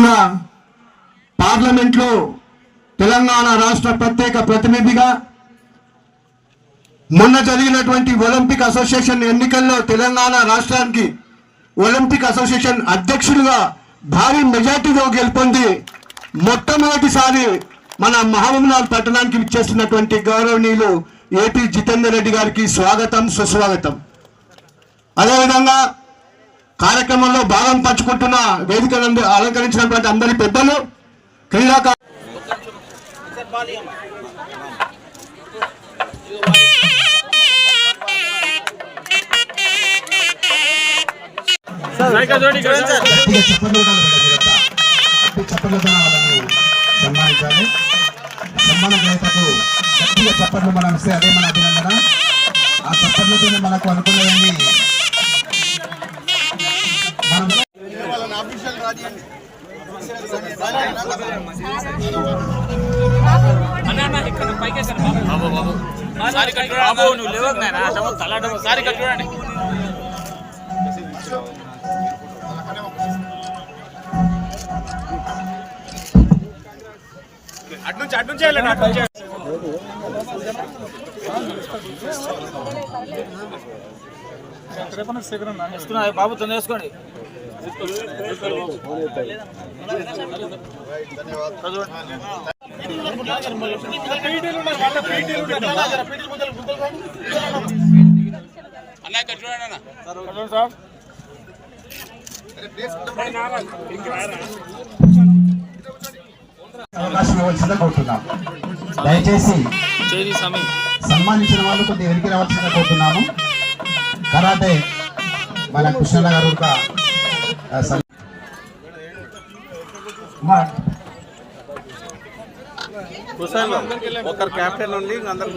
మన పార్లమెంట్లో తెలంగాణ రాష్ట్ర ప్రత్యేక ప్రతినిధిగా మొన్న జరిగినటువంటి ఒలింపిక్ అసోసియేషన్ ఎన్నికల్లో తెలంగాణ రాష్ట్రానికి ఒలింపిక్ అసోసియేషన్ అధ్యక్షుడిగా భారీ మెజార్టీతో గెలుపొంది మొట్టమొదటిసారి మన మహబూబ్నగర్ పట్టణానికి విచ్చేస్తున్నటువంటి గౌరవనీయులు ఏపీ జితేందర్ రెడ్డి గారికి స్వాగతం సుస్వాగతం. అదేవిధంగా కార్యక్రమంలో భాగం పంచుకుంటున్న వేదికలను అలంకరించినటువంటి అందరి పెద్దలు క్రీడాకారులు సన్మానించాలి. సన్మాన గ్రహీతకు గట్టిగా చప్పట్లు మనం ఇస్తే అదే మన అభినందన. ఆ చప్పట్లతోనే మనకు అనుకున్నవన్నీ బాబు తొందర వేసుకోండి. అవకాశం ఇవ్వాల్సిందిగా కోరుతున్నాం. దయచేసి సన్మానించిన వాళ్ళు కొద్దిగా వెనక్కి రావాల్సిందిగా కోరుతున్నాము. కరాటే మన కృష్ణ గారు ఒకరు క్యాప్టెన్ ఉండి అందరూ